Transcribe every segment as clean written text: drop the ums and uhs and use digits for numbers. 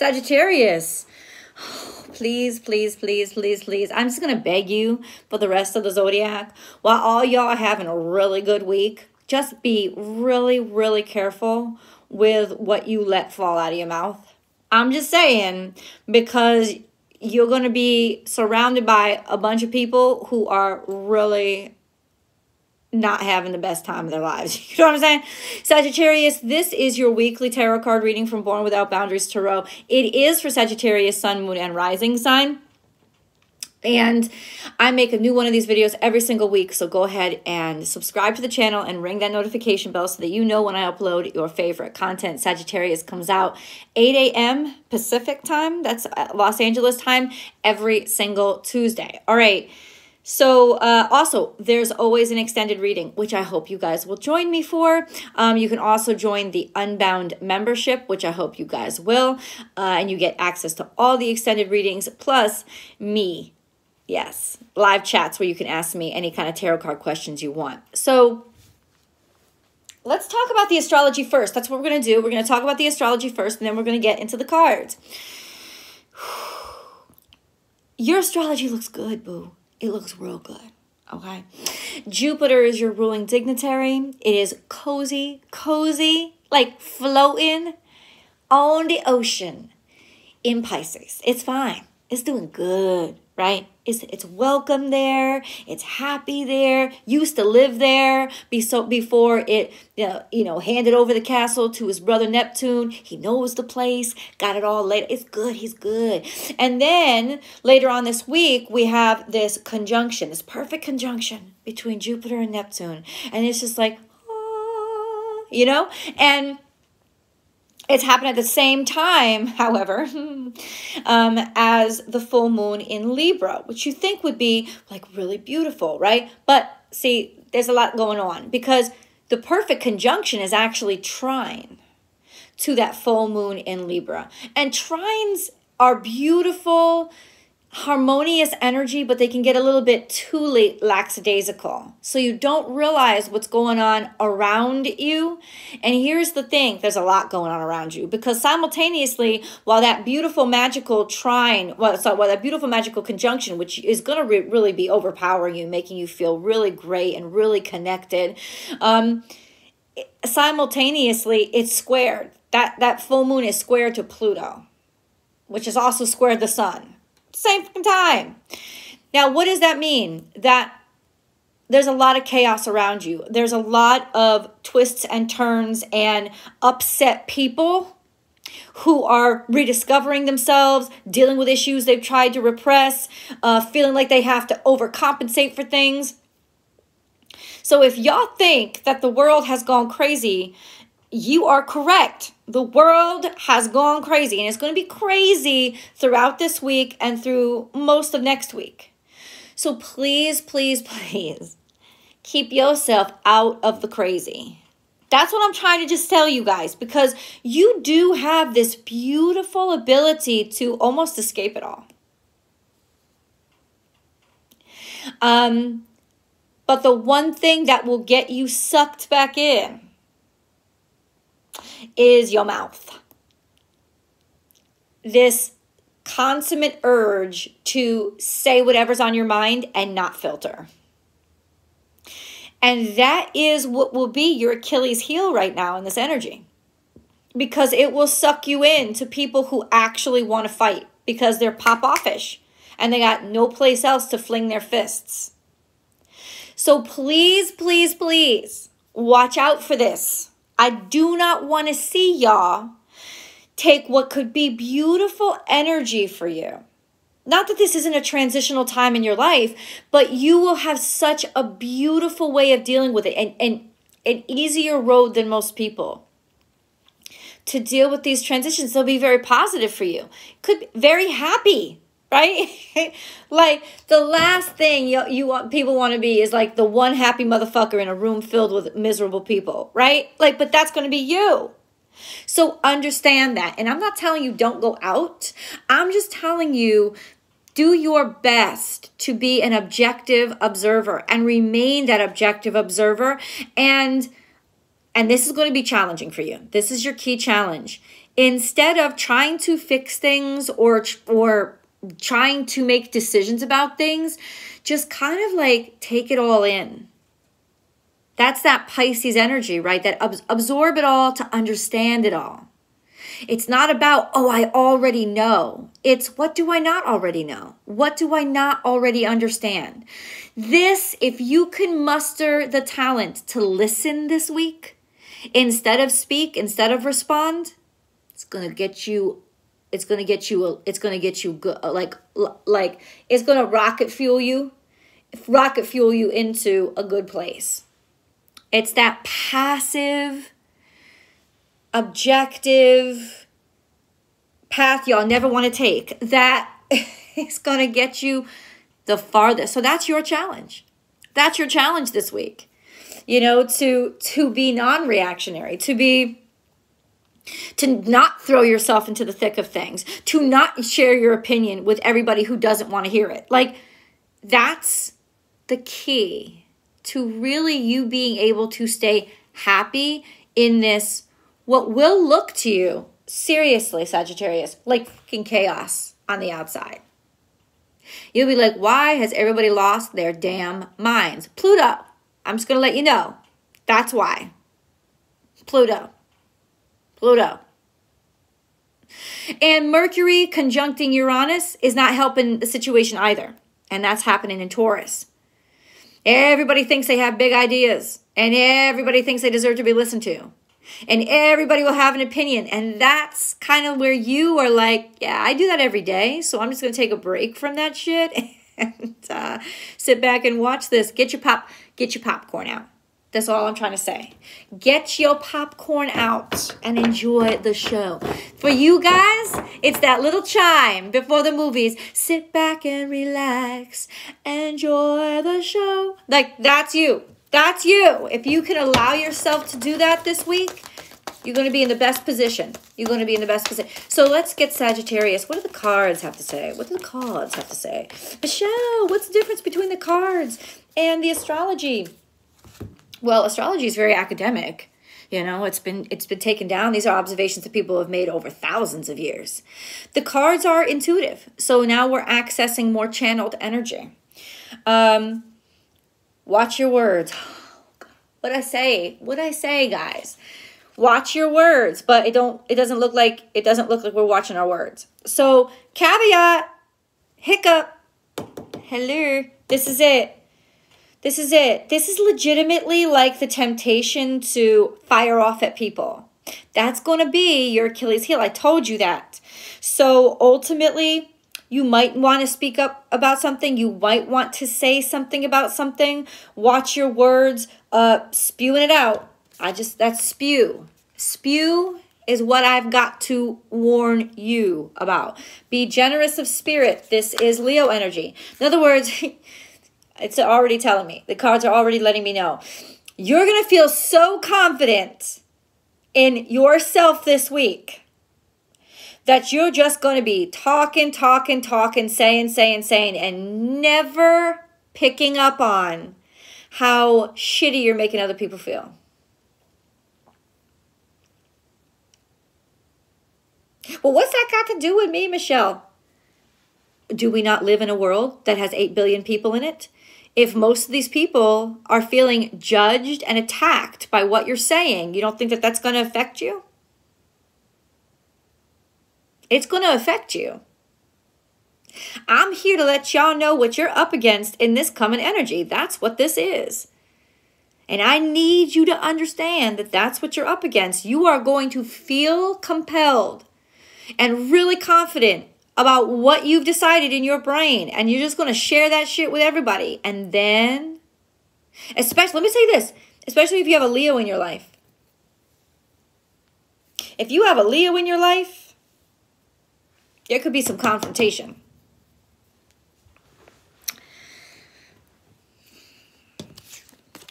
Sagittarius. Please, please, please, please, please. I'm just going to beg you for the rest of the zodiac. While all y'all are having a really good week, just be really, really careful with what you let fall out of your mouth. I'm just saying, because you're going to be surrounded by a bunch of people who are really not having the best time of their lives. You know what I'm saying? Sagittarius, this is your weekly tarot card reading from Born Without Boundaries Tarot. It is for Sagittarius, Sun, Moon, and Rising sign. And I make a new one of these videos every single week. So go ahead and subscribe to the channel and ring that notification bell so that you know when I upload your favorite content. Sagittarius comes out 8 a.m. Pacific time. That's Los Angeles time every single Tuesday. All right. So also, there's always an extended reading, which I hope you guys will join me for. You can also join the Unbound membership, which I hope you guys will. And you get access to all the extended readings, plus me. Yes, live chats where you can ask me any kind of tarot card questions you want. So let's talk about the astrology first. That's what we're going to do. We're going to talk about the astrology first, and then we're going to get into the cards. Your astrology looks good, boo. It looks real good, okay? Jupiter is your ruling dignitary. It is cozy, like floating on the ocean in Pisces. It's fine. It's doing good, right? It's welcome there. It's happy there. Used to live there before it, handed over the castle to his brother Neptune. He knows the place. Got it all laid. It's good. He's good. And then later on this week, we have this conjunction, this perfect conjunction between Jupiter and Neptune. And it's just like, and it's happened at the same time, however, as the full moon in Libra, which you think would be like really beautiful, right? But see, there's a lot going on because the perfect conjunction is actually trine to that full moon in Libra. And trines are beautiful, harmonious energy, but they can get a little bit too lackadaisical. So you don't realize what's going on around you. And here's the thing, there's a lot going on around you because simultaneously, while that beautiful magical that beautiful magical conjunction, which is going to really be overpowering you, making you feel really great and really connected, simultaneously, it's squared. That full moon is squared to Pluto, which is also squared the sun. Same time. Now, what does that mean? That there's a lot of chaos around you. There's a lot of twists and turns and upset people who are rediscovering themselves, dealing with issues they've tried to repress, feeling like they have to overcompensate for things. So if y'all think that the world has gone crazy, you are correct. The world has gone crazy, and it's going to be crazy throughout this week and through most of next week. So please, please, please keep yourself out of the crazy. That's what I'm trying to just tell you guys, because you do have this beautiful ability to almost escape it all. But the one thing that will get you sucked back in is your mouth. This consummate urge to say whatever's on your mind and not filter. And that is what will be your Achilles heel right now in this energy. Because it will suck you in to people who actually want to fight because they're pop-offish and they got no place else to fling their fists. So please, please, please watch out for this. I do not want to see y'all take what could be beautiful energy for you. Not that this isn't a transitional time in your life, but you will have such a beautiful way of dealing with it and an easier road than most people to deal with these transitions. They'll be very positive for you. Could be very happy, right? Like the last thing people want to be is like the one happy motherfucker in a room filled with miserable people, right? Like, but that's going to be you. So understand that. And I'm not telling you don't go out. I'm just telling you do your best to be an objective observer and remain that objective observer. And this is going to be challenging for you. This is your key challenge. instead of trying to fix things or trying to make decisions about things, just kind of like take it all in. That's that Pisces energy, right? That absorb it all to understand it all. It's not about, oh, I already know. It's, what do I not already know? What do I not already understand? This, if you can muster the talent to listen this week, instead of speak, instead of respond, it's going to get you good, it's going to rocket fuel you into a good place. It's that passive, objective path y'all never want to take that is going to get you the farthest. So that's your challenge. That's your challenge this week. You know, to be non-reactionary, to not throw yourself into the thick of things, to not share your opinion with everybody who doesn't want to hear it. Like, that's the key to really you being able to stay happy in this, what will look to you, seriously, Sagittarius, like fucking chaos on the outside. You'll be like, why has everybody lost their damn minds? Pluto. I'm just going to let you know. That's why. Pluto. And Mercury conjuncting Uranus is not helping the situation either. And that's happening in Taurus. Everybody thinks they have big ideas. And everybody thinks they deserve to be listened to. And everybody will have an opinion. And that's kind of where you are like, yeah, I do that every day. So I'm just going to take a break from that shit and sit back and watch this. Get your popcorn out. That's all I'm trying to say. Get your popcorn out and enjoy the show. For you guys, it's that little chime before the movies. Sit back and relax. Enjoy the show. Like, that's you. That's you. If you can allow yourself to do that this week, you're going to be in the best position. You're going to be in the best position. So let's get Sagittarius. What do the cards have to say? What do the cards have to say? Michelle, what's the difference between the cards and the astrology? Well, astrology is very academic. You know, it's been taken down. These are observations that people have made over thousands of years. The cards are intuitive. So now we're accessing more channeled energy. Watch your words. What'd I say, guys? Watch your words, but it doesn't look like we're watching our words. So, caveat, hiccup. Hello. This is it. This is legitimately like the temptation to fire off at people. That's going to be your Achilles heel. I told you that. So ultimately, you might want to speak up about something. You might want to say something about something. Watch your words, spewing it out. That's spew. Spew is what I've got to warn you about. Be generous of spirit. This is Leo energy. In other words, it's already telling me. The cards are already letting me know. You're going to feel so confident in yourself this week that you're just going to be talking, saying, and never picking up on how shitty you're making other people feel. Well, what's that got to do with me, Michelle? Do we not live in a world that has 8 billion people in it? If most of these people are feeling judged and attacked by what you're saying, you don't think that that's going to affect you? It's going to affect you. I'm here to let y'all know what you're up against in this coming energy. That's what this is. And I need you to understand that that's what you're up against. You are going to feel compelled and really confident about what you've decided in your brain. And you're just going to share that shit with everybody. And then, let me say this, especially if you have a Leo in your life. If you have a Leo in your life, there could be some confrontation.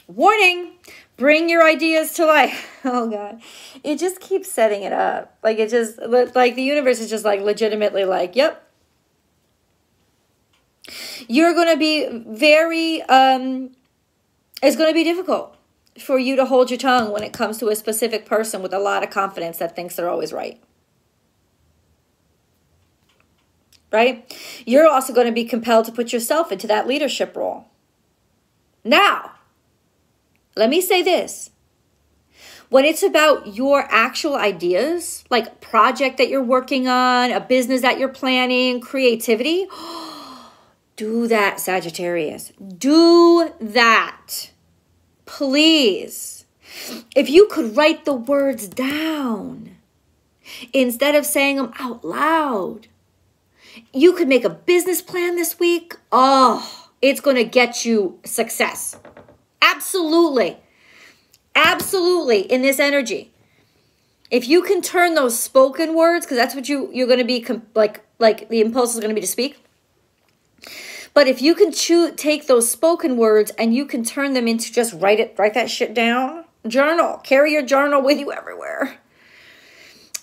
Warning, bring your ideas to life. Oh God, it just keeps setting it up. Like the universe is just like legitimately like, yep. You're going to be very, it's going to be difficult for you to hold your tongue when it comes to a specific person with a lot of confidence that thinks they're always right. right? You're also going to be compelled to put yourself into that leadership role. Now, let me say this. When it's about your actual ideas, like a project that you're working on, a business that you're planning, creativity, do that, Sagittarius. Do that. Please. If you could write the words down instead of saying them out loud, you could make a business plan this week. Oh, it's going to get you success. Absolutely. Absolutely, in this energy. If you can turn those spoken words, because that's what you're going to be, like the impulse is going to be to speak. But if you can take those spoken words and you can turn them into just write that shit down. Journal. Carry your journal with you everywhere.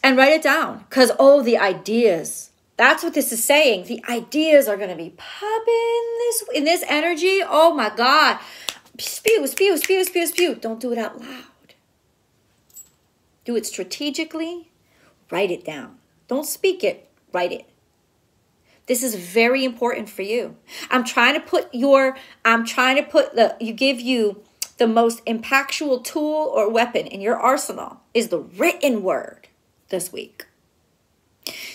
And write it down. Because, the ideas. That's what this is saying. The ideas are going to be popping in this energy. Oh my God. Spew, spew, spew, spew, spew. Don't do it out loud. Do it strategically. Write it down. Don't speak it. Write it. This is very important for you. Give you the most impactful tool or weapon in your arsenal is the written word this week.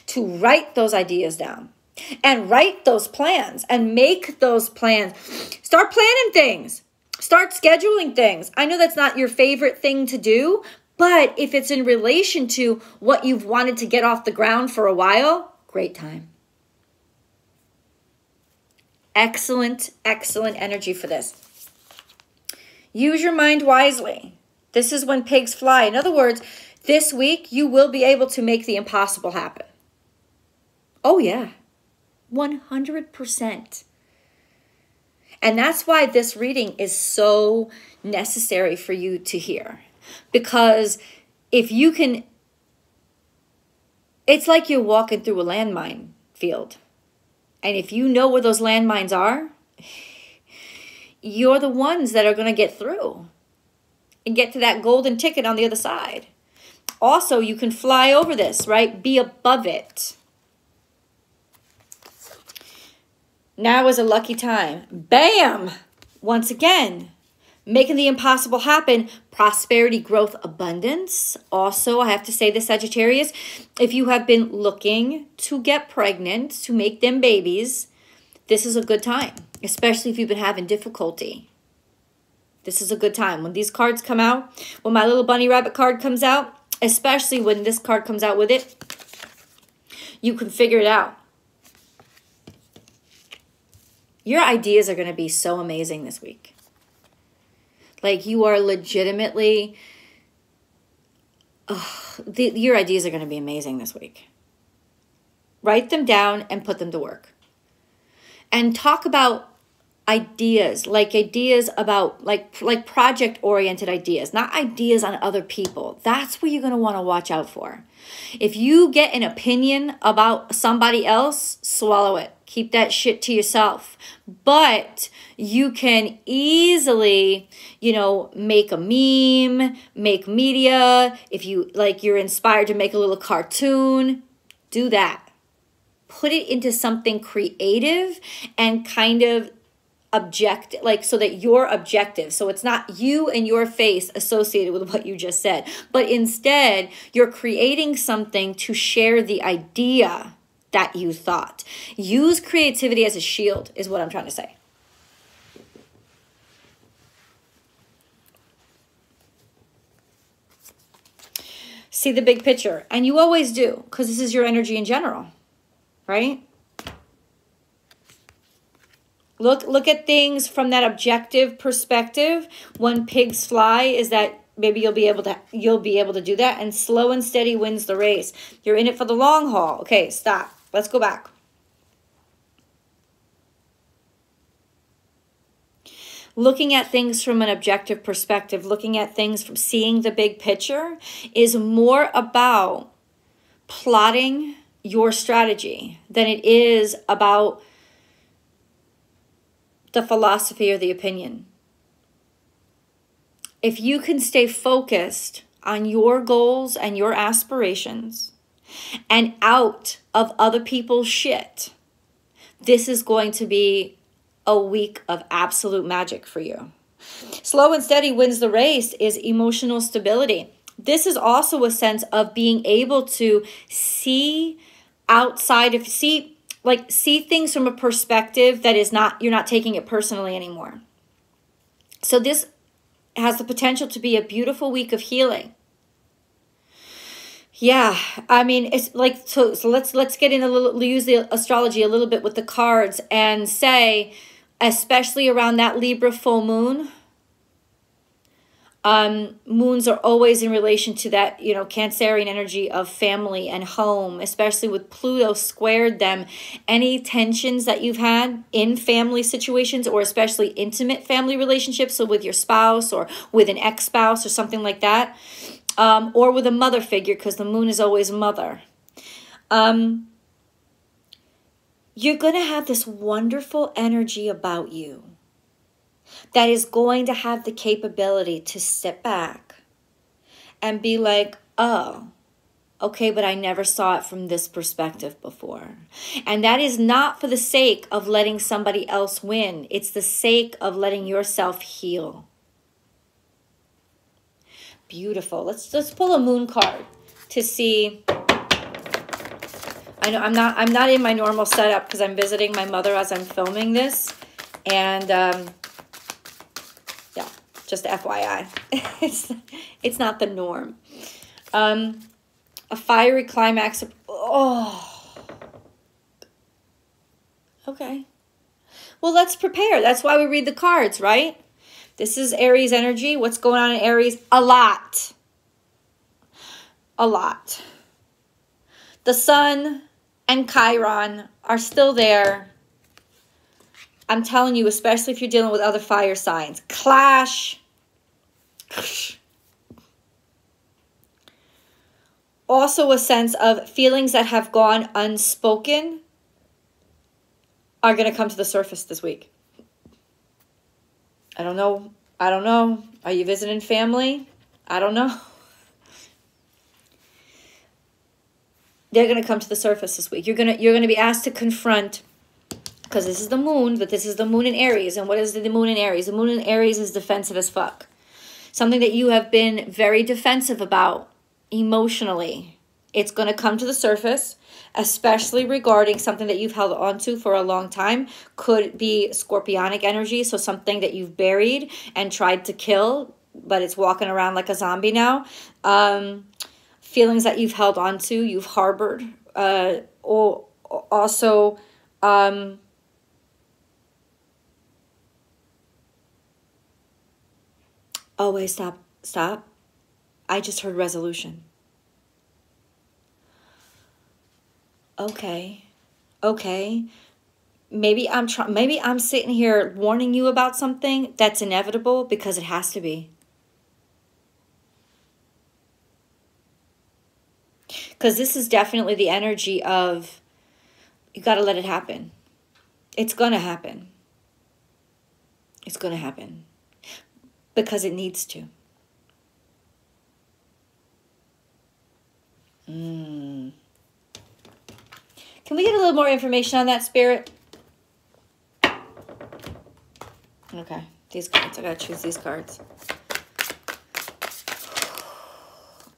To write those ideas down and write those plans and make those plans. Start planning things. Start scheduling things. I know that's not your favorite thing to do, but if it's in relation to what you've wanted to get off the ground for a while, great time. Excellent, excellent energy for this. Use your mind wisely. This is when pigs fly. In other words, this week you will be able to make the impossible happen. Oh yeah, 100%. And that's why this reading is so necessary for you to hear. Because if you can, it's like you're walking through a landmine field. And if you know where those landmines are, you're the ones that are going to get through and get to that golden ticket on the other side. Also, you can fly over this, right? Be above it. Now is a lucky time. Bam! Once again, making the impossible happen. Prosperity, growth, abundance. Also, I have to say this, Sagittarius, if you have been looking to get pregnant, to make them babies, this is a good time, especially if you've been having difficulty. This is a good time. When these cards come out, when my little bunny rabbit card comes out, especially when this card comes out with it, you can figure it out. Your ideas are going to be so amazing this week. Like you are legitimately, your ideas are going to be amazing this week. Write them down and put them to work. And talk about ideas, like project-oriented ideas, not ideas on other people. That's what you're going to want to watch out for. If you get an opinion about somebody else, swallow it. Keep that shit to yourself. But you can easily, make a meme, make media. If you're inspired to make a little cartoon, do that. Put it into something creative and kind of objective, so that you're objective. So it's not you and your face associated with what you just said, but instead you're creating something to share the idea that you thought. Use creativity as a shield is what I'm trying to say. See the big picture. And you always do, because this is your energy in general, right? Look at things from that objective perspective. When pigs fly, is that maybe you'll be able to do that. And slow and steady wins the race. You're in it for the long haul. Okay, stop. Let's go back. Looking at things from an objective perspective, looking at things from seeing the big picture is more about plotting your strategy than it is about the philosophy or the opinion. If you can stay focused on your goals and your aspirations and out of other people's shit, this is going to be a week of absolute magic for you. Slow and steady wins the race is emotional stability. This is also a sense of being able to see outside of, see things from a perspective that is not, you're not taking it personally anymore. So this has the potential to be a beautiful week of healing. Yeah, I mean, it's like, so let's get in a little, use the astrology a little bit with the cards and say, especially around that Libra full moon, moons are always in relation to that, you know, Cancerian energy of family and home, especially with Pluto squared them. Any tensions that you've had in family situations, or especially intimate family relationships, so with your spouse or with an ex-spouse or something like that, or with a mother figure, because the moon is always mother. You're going to have this wonderful energy about you that is going to have the capability to step back and be like, oh, okay, but I never saw it from this perspective before. And that is not for the sake of letting somebody else win. It's the sake of letting yourself heal. Beautiful. Let's pull a moon card to see. I know I'm not in my normal setup because I'm visiting my mother as I'm filming this. And yeah, just FYI. it's not the norm. A fiery climax. Oh. Okay. Well, let's prepare. That's why we read the cards, right? This is Aries energy. What's going on in Aries? A lot. A lot. The sun and Chiron are still there. I'm telling you, especially if you're dealing with other fire signs. Clash. Also a sense of feelings that have gone unspoken are going to come to the surface this week. I don't know. Are you visiting family? I don't know. They're going to come to the surface this week. You're going to be asked to confront, because this is the moon, but this is the moon in Aries. And what is the moon in Aries? The moon in Aries is defensive as fuck. Something that you have been very defensive about emotionally. It's going to come to the surface, especially regarding something that you've held onto for a long time. Could be scorpionic energy, so something that you've buried and tried to kill, but it's walking around like a zombie now. Feelings that you've held onto, you've harbored. Or also, oh wait, stop. I just heard resolution. Okay. Maybe I'm sitting here warning you about something that's inevitable because it has to be. Because this is definitely the energy of, you got to let it happen. It's going to happen. It's going to happen. Because it needs to. Can we get a little more information on that, Spirit? Okay, these cards. I got to choose these cards.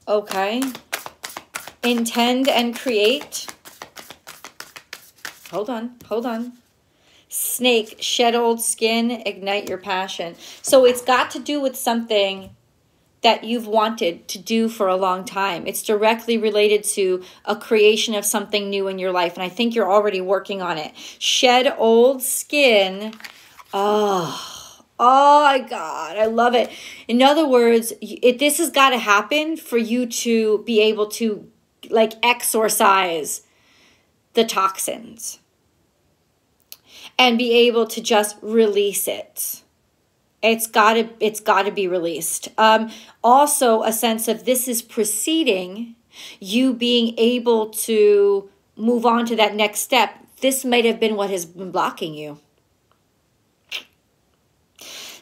Okay. Intend and create. Hold on. Snake, shed old skin, ignite your passion. So it's got to do with something that you've wanted to do for a long time. It's directly related to a creation of something new in your life. And I think you're already working on it. Shed old skin. Oh my God. I love it. In other words, this has got to happen for you to be able to like exorcise the toxins and be able to just release it. It's got to be released. Also a sense of this is preceding you being able to move on to that next step. This might have been what has been blocking you.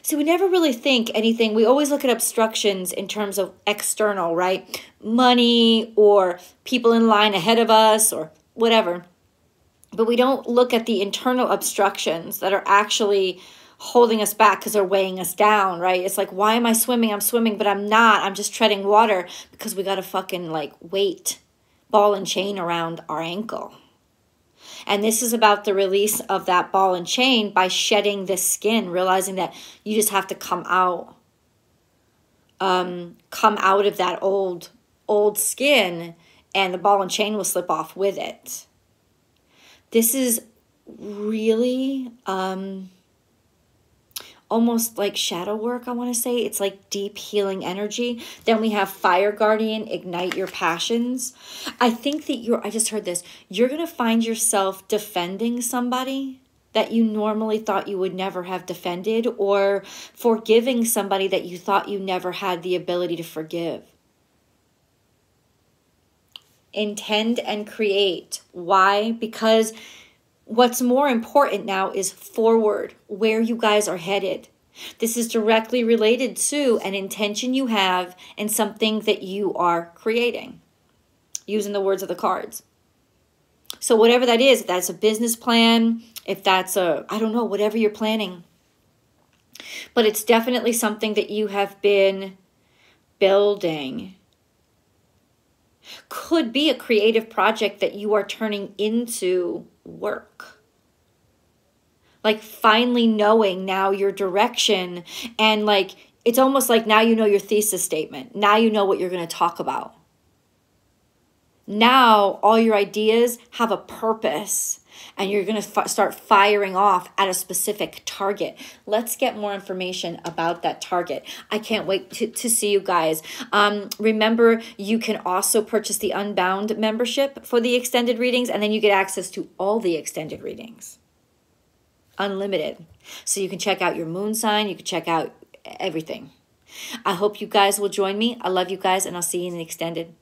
So we never really think anything. We always look at obstructions in terms of external, right? Money or people in line ahead of us or whatever. But we don't look at the internal obstructions that are actually holding us back because they're weighing us down, right? It's like, why am I swimming? I'm swimming, but I'm not. I'm just treading water because we got a fucking like weight, ball and chain around our ankle. And this is about the release of that ball and chain by shedding this skin, realizing that you just have to come out of that old skin, and the ball and chain will slip off with it. This is really almost like shadow work, I want to say. It's like deep healing energy. Then we have Fire Guardian, ignite your passions. I think that I just heard this, you're going to find yourself defending somebody that you normally thought you would never have defended, or forgiving somebody that you thought you never had the ability to forgive. Intend and create. Why? Because what's more important now is forward, where you guys are headed. This is directly related to an intention you have and something that you are creating, using the words of the cards. So whatever that is, if that's a business plan, if that's I don't know, whatever you're planning. But it's definitely something that you have been building. Could be a creative project that you are turning into work. Like finally knowing now your direction, and like it's almost like now you know your thesis statement. Now you know what you're going to talk about. Now all your ideas have a purpose, and you're going to start firing off at a specific target. Let's get more information about that target. I can't wait to see you guys. Remember, you can also purchase the Unbound membership for the extended readings, and then you get access to all the extended readings. Unlimited. So you can check out your moon sign. You can check out everything. I hope you guys will join me. I love you guys, and I'll see you in the extended.